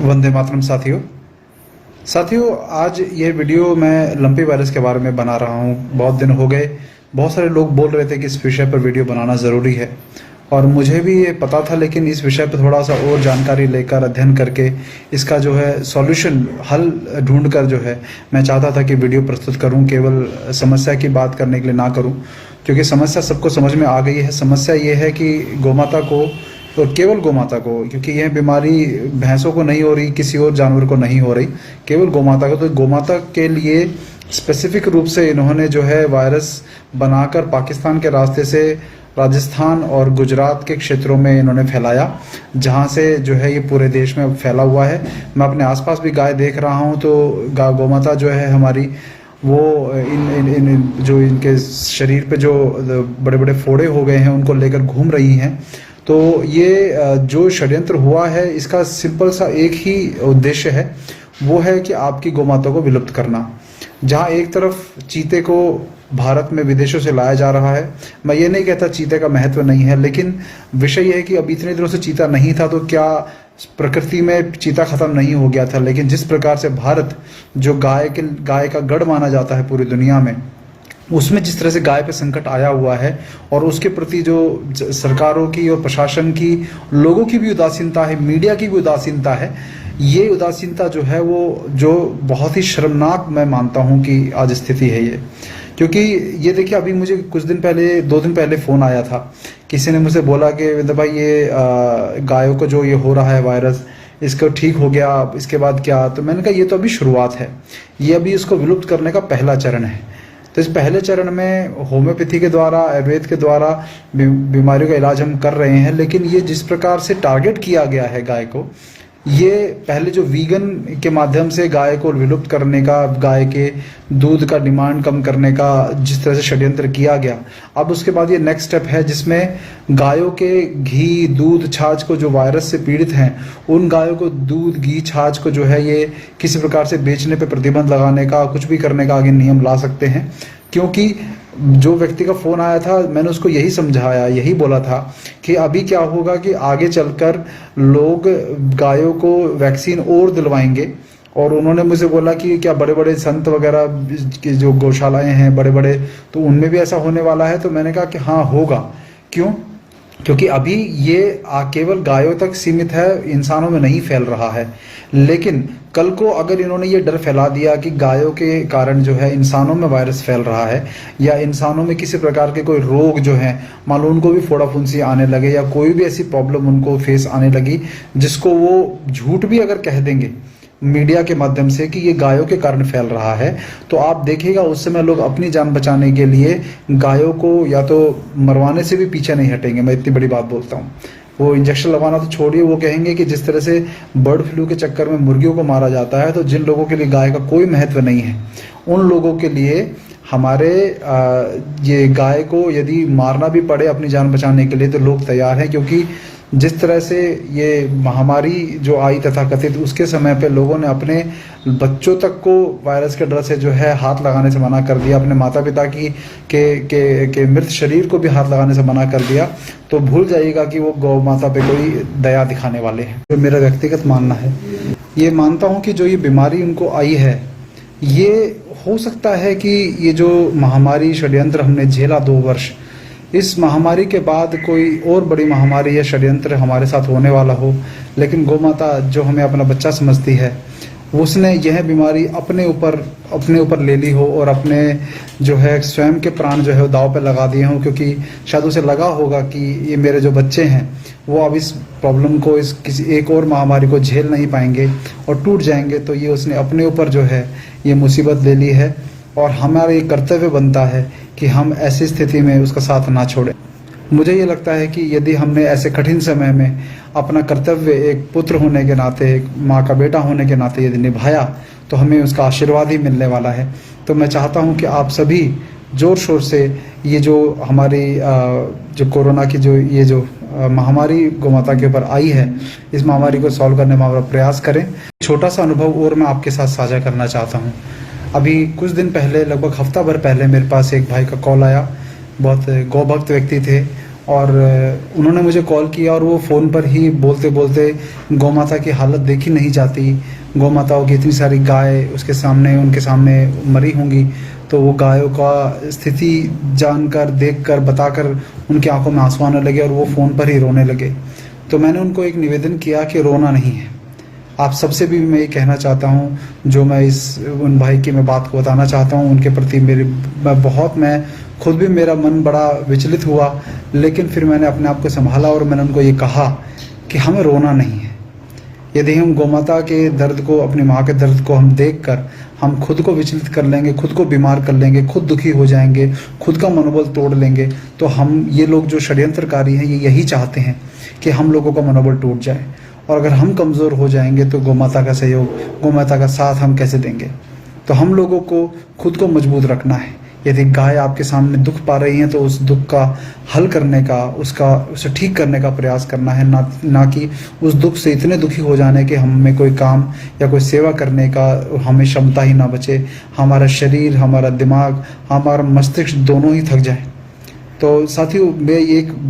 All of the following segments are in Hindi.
वंदे मातरम साथियों, आज ये वीडियो मैं लंपी वायरस के बारे में बना रहा हूँ। बहुत दिन हो गए, बहुत सारे लोग बोल रहे थे कि इस विषय पर वीडियो बनाना ज़रूरी है और मुझे भी ये पता था, लेकिन इस विषय पर थोड़ा सा और जानकारी लेकर अध्ययन करके इसका जो है सॉल्यूशन हल ढूंढ कर जो है मैं चाहता था कि वीडियो प्रस्तुत करूं। केवल समस्या की बात करने के लिए ना करूं, क्योंकि समस्या सबको समझ में आ गई है। समस्या ये है कि गोमाता को और केवल गोमाता को, क्योंकि यह बीमारी भैंसों को नहीं हो रही, किसी और जानवर को नहीं हो रही, केवल गोमाता को। तो गोमाता के लिए स्पेसिफिक रूप से इन्होंने जो है वायरस बनाकर पाकिस्तान के रास्ते से राजस्थान और गुजरात के क्षेत्रों में इन्होंने फैलाया, जहां से जो है ये पूरे देश में फैला हुआ है। मैं अपने आसपास भी गाय देख रहा हूं, तो गोमाता जो है हमारी वो इन जो इनके शरीर पे जो बड़े बड़े फोड़े हो गए हैं उनको लेकर घूम रही हैं। तो ये जो षड्यंत्र हुआ है, इसका सिंपल सा एक ही उद्देश्य है, वो है कि आपकी गोमाता को विलुप्त करना। जहाँ एक तरफ चीते को भारत में विदेशों से लाया जा रहा है, मैं ये नहीं कहता चीते का महत्व नहीं है, लेकिन विषय यह है कि अब इतने दिनों से चीता नहीं था, तो क्या प्रकृति में चीता खत्म नहीं हो गया था? लेकिन जिस प्रकार से भारत जो गाय का गढ़ माना जाता है पूरी दुनिया में, उसमें जिस तरह से गाय पे संकट आया हुआ है और उसके प्रति जो सरकारों की और प्रशासन की, लोगों की भी उदासीनता है, मीडिया की भी उदासीनता है, ये उदासीनता जो है वो जो बहुत ही शर्मनाक मैं मानता हूँ कि आज स्थिति है ये। क्योंकि ये देखिए, अभी मुझे कुछ दिन पहले, 2 दिन पहले फ़ोन आया था, किसी ने मुझसे बोला कि भाई ये गायों को जो ये हो रहा है वायरस, इसको ठीक हो गया, इसके बाद क्या? तो मैंने कहा ये तो अभी शुरुआत है, ये अभी इसको विलुप्त करने का पहला चरण है। तो इस पहले चरण में होम्योपैथी के द्वारा, आयुर्वेद के द्वारा बीमारियों का इलाज हम कर रहे हैं, लेकिन ये जिस प्रकार से टारगेट किया गया है गाय को, ये पहले जो वीगन के माध्यम से गाय को विलुप्त करने का, गाय के दूध का डिमांड कम करने का जिस तरह से षड्यंत्र किया गया, अब उसके बाद ये नेक्स्ट स्टेप है जिसमें गायों के घी, दूध, छाछ को जो वायरस से पीड़ित हैं, उन गायों को दूध, घी, छाछ को जो है ये किसी प्रकार से बेचने पे प्रतिबंध लगाने का, कुछ भी करने का आगे नियम ला सकते हैं। क्योंकि जो व्यक्ति का फ़ोन आया था, मैंने उसको यही समझाया, यही बोला था कि अभी क्या होगा कि आगे चलकर लोग गायों को वैक्सीन और दिलवाएंगे। और उन्होंने मुझे बोला कि क्या बड़े बड़े संत वगैरह की जो गौशालाएं हैं बड़े बड़े, तो उनमें भी ऐसा होने वाला है? तो मैंने कहा कि हाँ होगा। क्यों? क्योंकि अभी ये केवल गायों तक सीमित है, इंसानों में नहीं फैल रहा है। लेकिन कल को अगर इन्होंने ये डर फैला दिया कि गायों के कारण जो है इंसानों में वायरस फैल रहा है, या इंसानों में किसी प्रकार के कोई रोग जो है, मान लो उनको भी फोड़ा फुंसी आने लगे, या कोई भी ऐसी प्रॉब्लम उनको फेस आने लगी जिसको वो झूठ भी अगर कह देंगे मीडिया के माध्यम से कि ये गायों के कारण फैल रहा है, तो आप देखिएगा उस समय लोग अपनी जान बचाने के लिए गायों को या तो मरवाने से भी पीछे नहीं हटेंगे। मैं इतनी बड़ी बात बोलता हूँ। वो इंजेक्शन लगवाना तो छोड़िए, वो कहेंगे कि जिस तरह से बर्ड फ्लू के चक्कर में मुर्गियों को मारा जाता है, तो जिन लोगों के लिए गाय का कोई महत्व नहीं है, उन लोगों के लिए हमारे ये गाय को यदि मारना भी पड़े अपनी जान बचाने के लिए, तो लोग तैयार हैं। क्योंकि जिस तरह से ये महामारी जो आई तथाकथित, उसके समय पे लोगों ने अपने बच्चों तक को वायरस के डर से जो है हाथ लगाने से मना कर दिया, अपने माता पिता की के मृत शरीर को भी हाथ लगाने से मना कर दिया। तो भूल जाइएगा कि वो गौ माता पे कोई दया दिखाने वाले हैं। जो मेरा व्यक्तिगत मानना है, ये मानता हूँ कि जो ये बीमारी उनको आई है, ये हो सकता है कि ये जो महामारी षड्यंत्र हमने झेला 2 वर्ष, इस महामारी के बाद कोई और बड़ी महामारी या षड्यंत्र हमारे साथ होने वाला हो, लेकिन गोमाता जो हमें अपना बच्चा समझती है, उसने यह बीमारी अपने ऊपर ले ली हो और अपने जो है स्वयं के प्राण जो है दांव पे लगा दिए हों। क्योंकि शायद उसे लगा होगा कि ये मेरे जो बच्चे हैं वो अब इस प्रॉब्लम को, इस किसी एक और महामारी को झेल नहीं पाएंगे और टूट जाएंगे, तो ये उसने अपने ऊपर जो है ये मुसीबत ले ली है। और हमारा ये कर्तव्य बनता है कि हम ऐसी स्थिति में उसका साथ ना छोड़ें। मुझे ये लगता है कि यदि हमने ऐसे कठिन समय में अपना कर्तव्य एक पुत्र होने के नाते, एक माँ का बेटा होने के नाते यदि निभाया, तो हमें उसका आशीर्वाद ही मिलने वाला है। तो मैं चाहता हूँ कि आप सभी ज़ोर शोर से ये जो हमारी जो कोरोना की जो महामारी गोमाता के ऊपर आई है, इस महामारी को सॉल्व करने में आप प्रयास करें। छोटा सा अनुभव और मैं आपके साथ साझा करना चाहता हूँ। अभी कुछ दिन पहले, लगभग हफ्ता भर पहले, मेरे पास एक भाई का कॉल आया। बहुत गौभक्त व्यक्ति थे और उन्होंने मुझे कॉल किया और वो फ़ोन पर ही बोलते बोलते गौ माता की हालत देखी नहीं जाती, गौ माताओं की इतनी सारी गाय उसके सामने उनके सामने मरी होंगी, तो वो गायों का स्थिति जानकर देखकर बताकर उनकी आंखों में आंसू आने लगे और वो फ़ोन पर ही रोने लगे। तो मैंने उनको एक निवेदन किया कि रोना नहीं है। आप सबसे भी मैं ये कहना चाहता हूँ, जो मैं उन भाई की मैं बात को बताना चाहता हूँ उनके प्रति मैं खुद भी मेरा मन बड़ा विचलित हुआ, लेकिन फिर मैंने अपने आप को संभाला और मैंने उनको ये कहा कि हमें रोना नहीं है। यदि हम गौमाता के दर्द को, अपनी माँ के दर्द को हम देखकर हम खुद को विचलित कर लेंगे, खुद को बीमार कर लेंगे, खुद दुखी हो जाएंगे, खुद का मनोबल तोड़ लेंगे, तो हम ये लोग जो षड्यंत्रकारी हैं ये यही चाहते हैं कि हम लोगों का मनोबल टूट जाए। और अगर हम कमज़ोर हो जाएंगे तो गौमाता का सहयोग, गौमाता का साथ हम कैसे देंगे? तो हम लोगों को खुद को मजबूत रखना है। यदि गाय आपके सामने दुख पा रही है तो उस दुख का हल करने का, उसे ठीक करने का प्रयास करना है, ना कि उस दुख से इतने दुखी हो जाने कि हमें कोई काम या कोई सेवा करने का हमें क्षमता ही ना बचे, हमारा शरीर, हमारा दिमाग, हमारा मस्तिष्क दोनों ही थक जाए। तो साथियों, मैं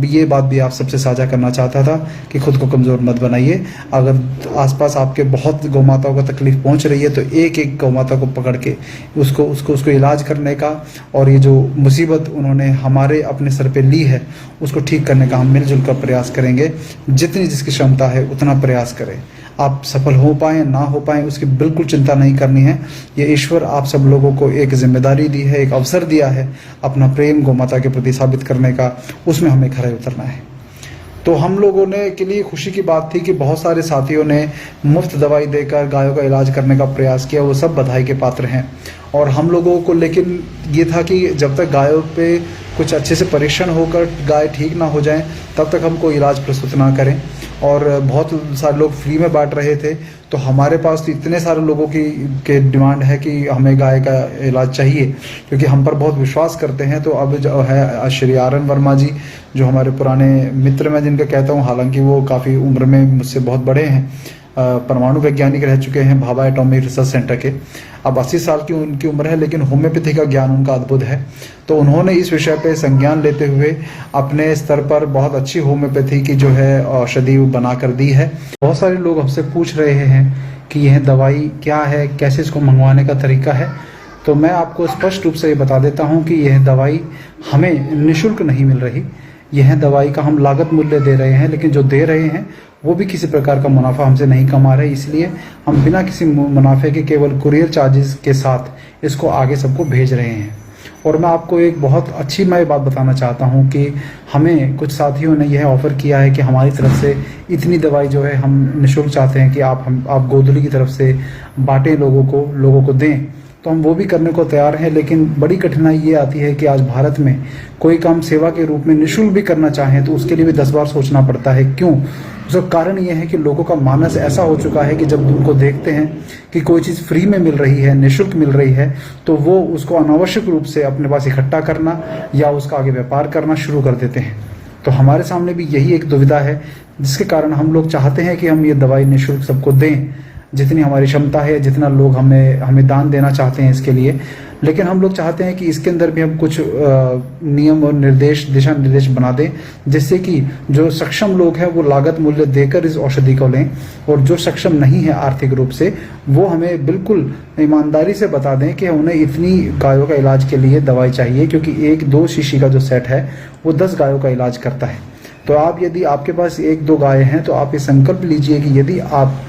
ये बात भी आप सबसे साझा करना चाहता था कि खुद को कमज़ोर मत बनाइए। अगर आसपास आपके बहुत गौमाताओं को तकलीफ़ पहुंच रही है तो एक एक गौमाता को पकड़ के उसको इलाज करने का, और ये जो मुसीबत उन्होंने हमारे अपने सर पे ली है उसको ठीक करने का हम मिलजुल कर प्रयास करेंगे। जितनी जिसकी क्षमता है उतना प्रयास करें। आप सफल हो पाएँ ना हो पाएँ उसकी बिल्कुल चिंता नहीं करनी है। ये ईश्वर आप सब लोगों को एक जिम्मेदारी दी है, एक अवसर दिया है अपना प्रेम गौमाता के प्रति साबित करने का, उसमें हमें खरे उतरना है। तो हम लोगों ने के लिए खुशी की बात थी कि बहुत सारे साथियों ने मुफ्त दवाई देकर गायों का इलाज करने का प्रयास किया, वो सब बधाई के पात्र हैं। और हम लोगों को लेकिन ये था कि जब तक गायों पे कुछ अच्छे से परीक्षण होकर गाय ठीक ना हो जाएं तब तक हम कोई इलाज प्रस्तुत ना करें। और बहुत सारे लोग फ्री में बांट रहे थे, तो हमारे पास तो इतने सारे लोगों की डिमांड है कि हमें गाय का इलाज चाहिए, क्योंकि हम पर बहुत विश्वास करते हैं। तो अब जो है श्री आरएन वर्मा जी, जो हमारे पुराने मित्र मैं जिनका कहता हूँ, हालांकि वो काफ़ी उम्र में मुझसे बहुत बड़े हैं, परमाणु वैज्ञानिक रह चुके हैं भाभा एटॉमिक रिसर्च सेंटर के। अब 80 साल की उनकी उम्र है, लेकिन होम्योपैथी का ज्ञान उनका अद्भुत है। तो उन्होंने इस विषय पे संज्ञान लेते हुए अपने स्तर पर बहुत अच्छी होम्योपैथी की जो है औषधि बना कर दी है। बहुत सारे लोग हमसे पूछ रहे हैं कि यह दवाई क्या है, कैसे इसको मंगवाने का तरीका है। तो मैं आपको स्पष्ट रूप से ये बता देता हूँ कि यह दवाई हमें निःशुल्क नहीं मिल रही। यह दवाई का हम लागत मूल्य दे रहे हैं, लेकिन जो दे रहे हैं वो भी किसी प्रकार का मुनाफा हमसे नहीं कमा रहे, इसलिए हम बिना किसी मुनाफे के केवल कुरियर चार्जेस के साथ इसको आगे सबको भेज रहे हैं। और मैं आपको एक बहुत अच्छी मैं बात बताना चाहता हूं कि हमें कुछ साथियों ने यह ऑफ़र किया है कि हमारी तरफ से इतनी दवाई जो है हम निःशुल्क चाहते हैं कि आप गोदली की तरफ से बांटें, लोगों को दें। तो हम वो भी करने को तैयार हैं, लेकिन बड़ी कठिनाई ये आती है कि आज भारत में कोई काम सेवा के रूप में निःशुल्क भी करना चाहें तो उसके लिए भी 10 बार सोचना पड़ता है। क्यों? उसका कारण ये है कि लोगों का मानस ऐसा हो चुका है कि जब उनको देखते हैं कि कोई चीज़ फ्री में मिल रही है, निःशुल्क मिल रही है, तो वो उसको अनावश्यक रूप से अपने पास इकट्ठा करना या उसका आगे व्यापार करना शुरू कर देते हैं। तो हमारे सामने भी यही एक दुविधा है, जिसके कारण हम लोग चाहते हैं कि हम ये दवाई निःशुल्क सबको दें, जितनी हमारी क्षमता है, जितना लोग हमें दान देना चाहते हैं इसके लिए। लेकिन हम लोग चाहते हैं कि इसके अंदर भी हम कुछ नियम और दिशा निर्देश बना दें, जिससे कि जो सक्षम लोग हैं वो लागत मूल्य देकर इस औषधि को लें, और जो सक्षम नहीं है आर्थिक रूप से वो हमें बिल्कुल ईमानदारी से बता दें कि उन्हें इतनी गायों का इलाज के लिए दवाई चाहिए, क्योंकि 1-2 शीशी का जो सेट है वो 10 गायों का इलाज करता है। तो यदि आपके पास 1-2 गाय हैं तो आप ये संकल्प लीजिए कि यदि आप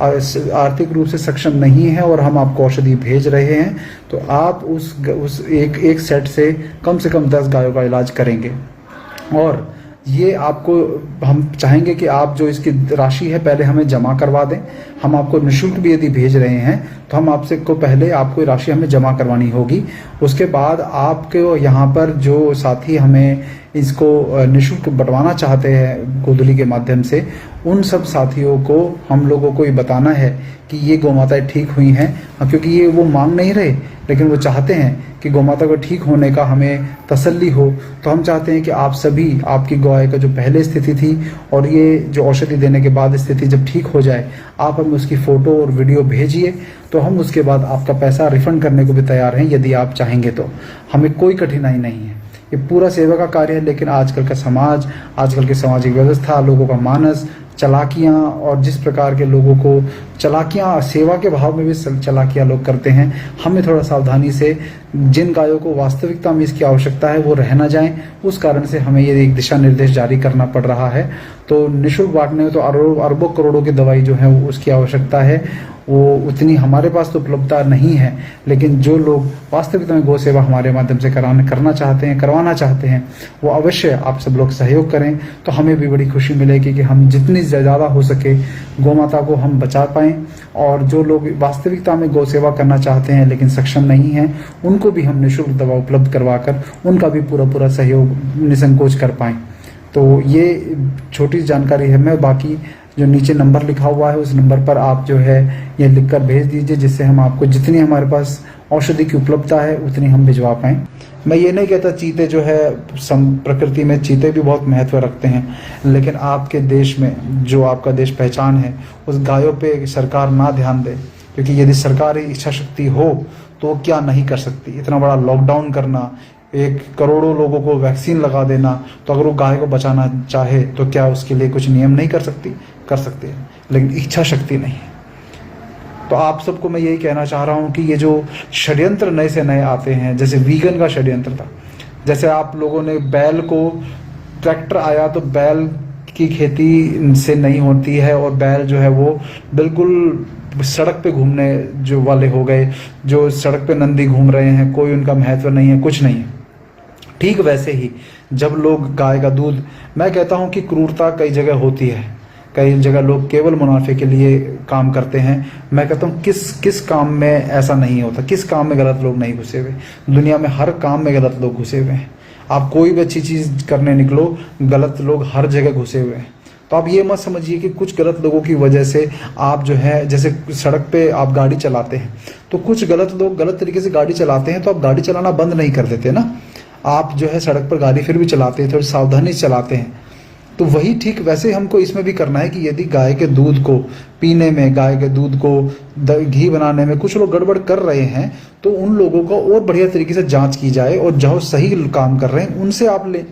आर्थिक रूप से सक्षम नहीं है और हम आपको औषधि भेज रहे हैं तो आप उस एक सेट से कम 10 गायों का इलाज करेंगे। और ये आपको हम चाहेंगे कि आप जो इसकी राशि है पहले हमें जमा करवा दें। हम आपको निःशुल्क भी यदि भेज रहे हैं तो हम आपसे को पहले आपको राशि हमें जमा करवानी होगी। उसके बाद आपके यहाँ पर जो साथी हमें इसको निःशुल्क बंटवाना चाहते हैं गोधुली के माध्यम से, उन सब साथियों को हम लोगों को ये बताना है कि ये गौमाताएं ठीक हुई हैं, क्योंकि ये वो मांग नहीं रहे लेकिन वो चाहते हैं कि गौमाता को ठीक होने का हमें तसल्ली हो। तो हम चाहते हैं कि आप सभी, आपकी गाय का जो पहले स्थिति थी और ये जो औषधि देने के बाद स्थिति जब ठीक हो जाए, आप हमें उसकी फ़ोटो और वीडियो भेजिए, तो हम उसके बाद आपका पैसा रिफ़ंड करने को भी तैयार हैं यदि आप चाहेंगे तो। हमें कोई कठिनाई नहीं है, ये पूरा सेवा का कार्य है। लेकिन आजकल का समाज, आजकल की सामाजिक व्यवस्था, लोगों का मानस, चालाकियाँ, और जिस प्रकार के लोगों को चालाकियाँ, सेवा के भाव में भी चालाकियाँ लोग करते हैं, हमें थोड़ा सावधानी से जिन गायों को वास्तविकता में इसकी आवश्यकता है वो रह ना जाएं, उस कारण से हमें ये एक दिशा निर्देश जारी करना पड़ रहा है। तो निःशुल्क बांटने में तो अरबों करोड़ों की दवाई जो है उसकी आवश्यकता है, वो उतनी हमारे पास तो उपलब्धता नहीं है। लेकिन जो लोग वास्तविकता में गौ सेवा हमारे माध्यम से करना चाहते हैं, करवाना चाहते हैं, वो अवश्य आप सब लोग सहयोग करें, तो हमें भी बड़ी खुशी मिलेगी कि हम जितनी ज़्यादा हो सके गौ माता को हम बचा पाएँ। और जो लोग वास्तविकता में गौ सेवा करना चाहते हैं लेकिन सक्षम नहीं हैं, उनको भी हम निःशुल्क दवा उपलब्ध करवाकर उनका भी पूरा सहयोग निसंकोच कर पाएँ। तो ये छोटी जानकारी है। मैं बाकी जो नीचे नंबर लिखा हुआ है उस नंबर पर आप जो है ये लिखकर भेज दीजिए, जिससे हम आपको जितनी हमारे पास औषधि की उपलब्धता है उतनी हम भिजवा पाएँ। मैं ये नहीं कहता चीते जो है प्रकृति में चीते भी बहुत महत्व रखते हैं, लेकिन आपके देश में जो आपका देश पहचान है उस गायों पे सरकार ना ध्यान दे, क्योंकि यदि सरकारी इच्छा शक्ति हो तो क्या नहीं कर सकती। इतना बड़ा लॉकडाउन करना, 1 करोड़ों लोगों को वैक्सीन लगा देना, तो अगर वो गाय को बचाना चाहे तो क्या उसके लिए कुछ नियम नहीं कर सकती? कर सकते हैं, लेकिन इच्छा शक्ति नहीं। तो आप सबको मैं यही कहना चाह रहा हूँ कि ये जो षड्यंत्र नए से नए आते हैं, जैसे वीगन का षड्यंत्र था, जैसे आप लोगों ने बैल को, ट्रैक्टर आया तो बैल की खेती से नहीं होती है और बैल जो है वो बिल्कुल सड़क पे घूमने जो वाले हो गए, जो सड़क पे नंदी घूम रहे हैं, कोई उनका महत्व नहीं है, कुछ नहीं है। ठीक वैसे ही जब लोग गाय का दूध, मैं कहता हूँ कि क्रूरता कई जगह होती है, कई जगह लोग केवल मुनाफे के लिए काम करते हैं। मैं कहता हूँ किस काम में ऐसा नहीं होता, किस काम में गलत लोग नहीं घुसे हुए। दुनिया में हर काम में गलत लोग घुसे हुए हैं। आप कोई भी अच्छी चीज़ करने निकलो, गलत लोग हर जगह घुसे हुए हैं। तो आप ये मत समझिए कि कुछ गलत लोगों की वजह से आप जो है, जैसे सड़क पे आप गाड़ी चलाते हैं तो कुछ गलत लोग गलत तरीके से गाड़ी चलाते हैं, तो आप गाड़ी चलाना बंद नहीं कर देते ना, आप जो है सड़क पर गाड़ी फिर भी चलाते हैं, थोड़ी सावधानी से चलाते हैं। तो वही ठीक वैसे हमको इसमें भी करना है कि यदि गाय के दूध को पीने में, गाय के दूध को घी बनाने में कुछ लोग गड़बड़ कर रहे हैं, तो उन लोगों को और बढ़िया तरीके से जांच की जाए, और जो सही काम कर रहे हैं उनसे आप लें।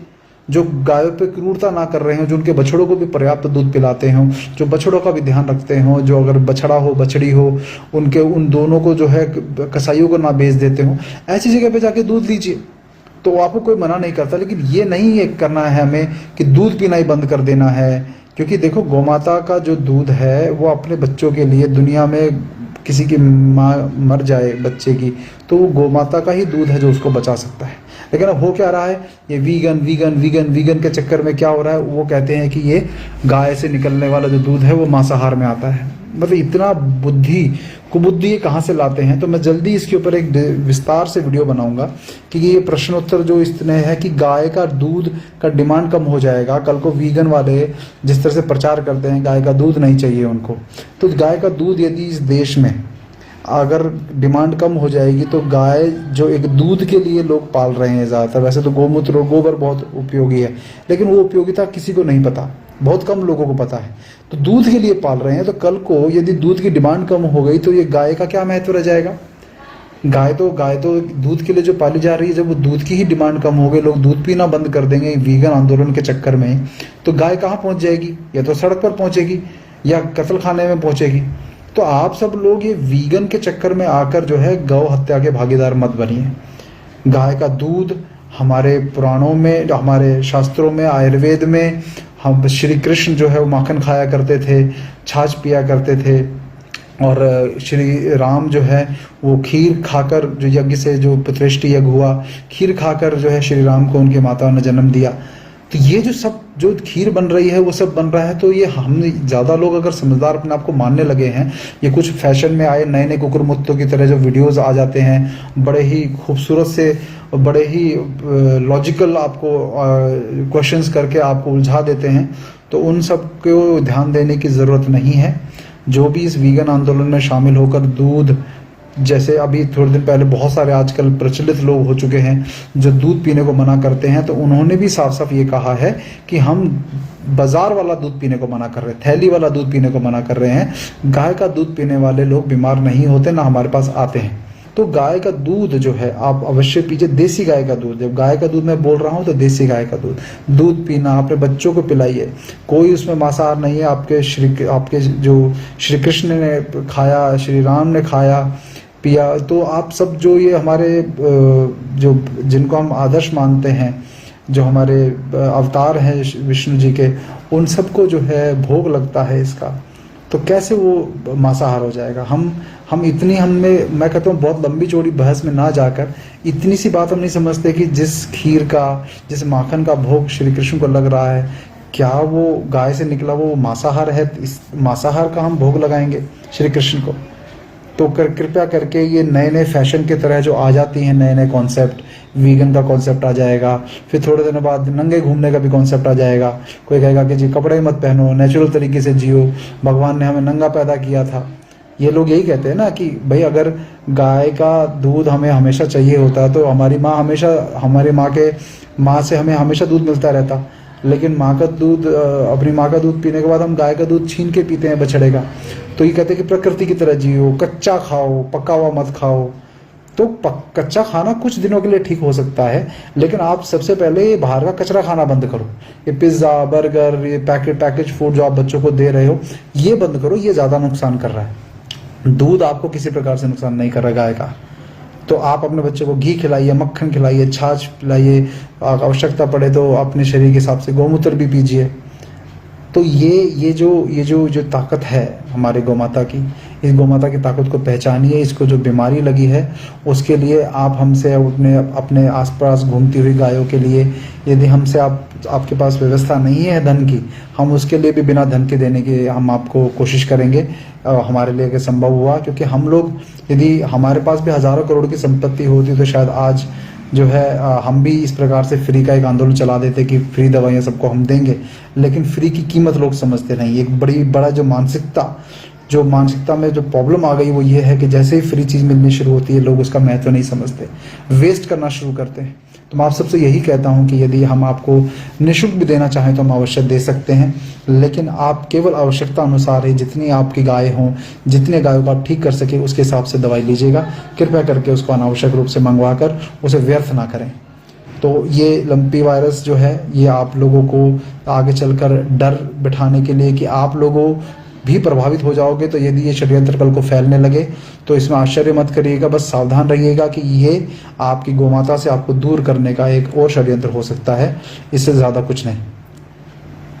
जो गायों पे क्रूरता ना कर रहे हैं, जो उनके बछड़ों को भी पर्याप्त दूध पिलाते हों, जो बछड़ों का भी ध्यान रखते हों, जो अगर बछड़ा हो बछड़ी हो उनके उन दोनों को जो है कसाईयों को ना बेच देते हों, ऐसी जगह पे जाके दूध लीजिए। तो आपको कोई मना नहीं करता, लेकिन ये नहीं करना है हमें कि दूध पीना ही बंद कर देना है। क्योंकि देखो, गौमाता का जो दूध है वो अपने बच्चों के लिए, दुनिया में किसी की माँ मर जाए बच्चे की, तो वो गौमाता का ही दूध है जो उसको बचा सकता है। लेकिन अब हो क्या रहा है, ये वीगन वीगन वीगन वीगन के चक्कर में क्या हो रहा है, वो कहते हैं कि ये गाय से निकलने वाला जो दूध है वो मांसाहार में आता है। मतलब इतना कुबुद्धि ये कहाँ से लाते हैं। तो मैं जल्दी इसके ऊपर एक विस्तार से वीडियो बनाऊंगा कि ये प्रश्नोत्तर जो इसने है कि गाय का दूध का डिमांड कम हो जाएगा। कल को वीगन वाले जिस तरह से प्रचार करते हैं गाय का दूध नहीं चाहिए उनको, तो गाय का दूध यदि इस देश में अगर डिमांड कम हो जाएगी तो गाय जो एक दूध के लिए लोग पाल रहे हैं ज़्यादातर, वैसे तो गोमूत्र और गोबर बहुत उपयोगी है, लेकिन वो उपयोगिता किसी को नहीं पता, बहुत कम लोगों को पता है। तो दूध के लिए पाल रहे हैं, तो कल को यदि दूध की डिमांड कम हो गई तो ये गाय का क्या महत्व रह जाएगा। गाय तो दूध के लिए जो पाली जा रही है, जब वो दूध की ही डिमांड कम हो गई, लोग दूध पीना बंद कर देंगे वीगन आंदोलन के चक्कर में, तो गाय कहाँ पहुँच जाएगी, या तो सड़क पर पहुँचेगी या कत्ल खाने में पहुँचेगी। तो आप सब लोग ये वीगन के चक्कर में आकर जो है गौ हत्या के भागीदार मत बनिए। गाय का दूध हमारे पुराणों में, हमारे शास्त्रों में, आयुर्वेद में, हम श्री कृष्ण जो है वो माखन खाया करते थे, छाछ पिया करते थे, और श्री राम जो है वो खीर खाकर, जो यज्ञ से जो पुत्रेष्टि यज्ञ हुआ, खीर खाकर जो है श्री राम को उनके माता ने जन्म दिया। तो ये जो सब जो खीर बन रही है वो सब बन रहा है। तो ये हम ज़्यादा लोग अगर समझदार अपने आप को मानने लगे हैं, ये कुछ फैशन में आए नए नए कुकुर मुत्तों की तरह जो वीडियोस आ जाते हैं, बड़े ही खूबसूरत से, बड़े ही लॉजिकल आपको क्वेश्चंस करके आपको उलझा देते हैं, तो उन सब को ध्यान देने की ज़रूरत नहीं है। जो भी इस वीगन आंदोलन में शामिल होकर दूध, जैसे अभी थोड़े दिन पहले बहुत सारे आजकल प्रचलित लोग हो चुके हैं जो दूध पीने को मना करते हैं, तो उन्होंने भी साफ साफ ये कहा है कि हम बाजार वाला दूध पीने को मना कर रहे हैं, थैली वाला दूध पीने को मना कर रहे हैं। गाय का दूध पीने वाले लोग बीमार नहीं होते, ना हमारे पास आते हैं। तो गाय का दूध जो है आप अवश्य पीजिए, देसी गाय का दूध। जब गाय का दूध मैं बोल रहा हूँ तो देसी गाय का दूध पीना, अपने बच्चों को पिलाइए। कोई उसमें मांसाहार नहीं है। आपके जो श्री कृष्ण ने खाया, श्री राम ने खाया पिया, तो आप सब जो ये हमारे जो जिनको हम आदर्श मानते हैं, जो हमारे अवतार हैं विष्णु जी के, उन सबको जो है भोग लगता है इसका, तो कैसे वो मांसाहार हो जाएगा। हम इतनी हमें, मैं कहता हूँ बहुत लंबी चौड़ी बहस में ना जाकर इतनी सी बात हम नहीं समझते कि जिस खीर का, जिस माखन का भोग श्री कृष्ण को लग रहा है, क्या वो गाय से निकला वो मांसाहार है? इस मांसाहार का हम भोग लगाएंगे श्री कृष्ण को? तो कृपया करके ये नए नए फैशन की तरह जो आ जाती हैं, नए नए कॉन्सेप्ट, वीगन का कॉन्सेप्ट आ जाएगा, फिर थोड़े दिनों बाद नंगे घूमने का भी कॉन्सेप्ट आ जाएगा। कोई कहेगा कि जी कपड़े मत पहनो, नेचुरल तरीके से जियो, भगवान ने हमें नंगा पैदा किया था। ये लोग यही कहते हैं ना कि भाई अगर गाय का दूध हमें हमेशा चाहिए होता तो हमारी माँ हमेशा, हमारे माँ से हमें हमेशा दूध मिलता रहता, लेकिन माँ का दूध, अपनी माँ का दूध पीने के बाद हम गाय का दूध छीन के पीते हैं बछड़े का। तो ये कहते हैं कि प्रकृति की तरह जियो, कच्चा खाओ, पका हुआ मत खाओ। तो कच्चा खाना कुछ दिनों के लिए ठीक हो सकता है, लेकिन आप सबसे पहले ये बाहर का कचरा खाना बंद करो। ये पिज्ज़ा, बर्गर, ये पैकेज फूड जो आप बच्चों को दे रहे हो, ये बंद करो। ये ज़्यादा नुकसान कर रहा है। दूध आपको किसी प्रकार से नुकसान नहीं कर रहा गाय का। तो आप अपने बच्चों को घी खिलाइए, मक्खन खिलाइए, छाछ पिलाइए, आवश्यकता पड़े तो अपने शरीर के हिसाब से गौमूत्र भी पीजिए। तो ये जो ताकत है हमारे गौमाता की, इस गौमाता की ताकत को पहचानिए। इसको जो बीमारी लगी है उसके लिए आप हमसे, अपने आसपास घूमती हुई गायों के लिए, यदि हमसे आपके पास व्यवस्था नहीं है धन की, हम उसके लिए भी बिना धन के देने की हम आपको कोशिश करेंगे, हमारे लिए अगर संभव हुआ। क्योंकि हम लोग, यदि हमारे पास भी हज़ारों करोड़ की संपत्ति होती तो शायद आज जो है हम भी इस प्रकार से फ्री का एक आंदोलन चला देते कि फ्री दवाइयाँ सबको हम देंगे। लेकिन फ्री की कीमत लोग समझते नहीं। एक बड़ा जो मानसिकता में जो प्रॉब्लम आ गई वो ये है कि जैसे ही फ्री चीज़ मिलनी शुरू होती है लोग उसका महत्व नहीं समझते, वेस्ट करना शुरू करते हैं। तो मैं आप सबसे यही कहता हूँ कि यदि हम आपको निःशुल्क भी देना चाहें तो हम अवश्य दे सकते हैं, लेकिन आप केवल आवश्यकता अनुसार ही, जितनी आपकी गाय हों, जितने गायों को आप ठीक कर सके उसके हिसाब से दवाई लीजिएगा। कृपया करके उसको अनावश्यक रूप से मंगवा कर उसे व्यर्थ ना करें। तो ये लंपी वायरस जो है ये आप लोगों को आगे चलकर डर बिठाने के लिए कि आप लोगों भी प्रभावित हो जाओगे, तो यदि ये षड्यंत्र कल को फैलने लगे तो इसमें आश्चर्य मत करिएगा। बस सावधान रहिएगा कि ये आपकी गौमाता से आपको दूर करने का एक और षड्यंत्र हो सकता है, इससे ज़्यादा कुछ नहीं।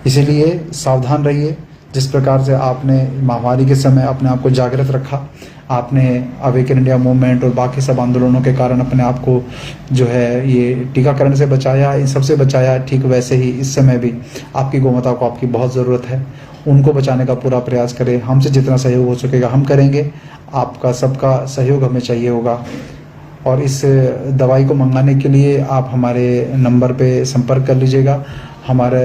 इसीलिए सावधान रहिए। जिस प्रकार से आपने महामारी के समय अपने आप को जागृत रखा, आपने अवेकन इंडिया मूवमेंट और बाकी सब आंदोलनों के कारण अपने आप को जो है ये टीकाकरण से बचाया, इन सबसे बचाया, ठीक वैसे ही इस समय भी आपकी गौमाता को आपकी बहुत ज़रूरत है। उनको बचाने का पूरा प्रयास करें। हमसे जितना सहयोग हो सकेगा हम करेंगे। आपका सबका सहयोग हमें चाहिए होगा। और इस दवाई को मंगाने के लिए आप हमारे नंबर पे संपर्क कर लीजिएगा। हमारा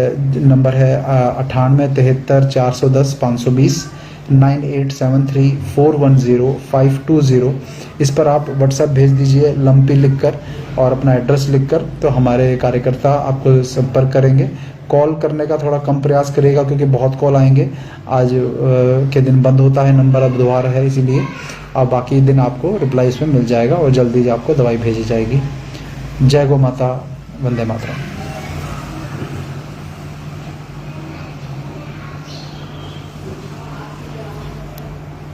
नंबर है 98 73 410 520 9873 410 520। इस पर आप व्हाट्सएप भेज दीजिए लंपी लिखकर और अपना एड्रेस लिखकर, तो हमारे कार्यकर्ता आपको संपर्क करेंगे। कॉल करने का थोड़ा कम प्रयास करिएगा क्योंकि बहुत कॉल आएंगे। आज के दिन बंद होता है, नंबर अब दोबार है, इसीलिए अब बाकी दिन आपको रिप्लाई इसमें मिल जाएगा और जल्दी आपको दवाई भेजी जाएगी। जय गौ माता, वंदे मातरम।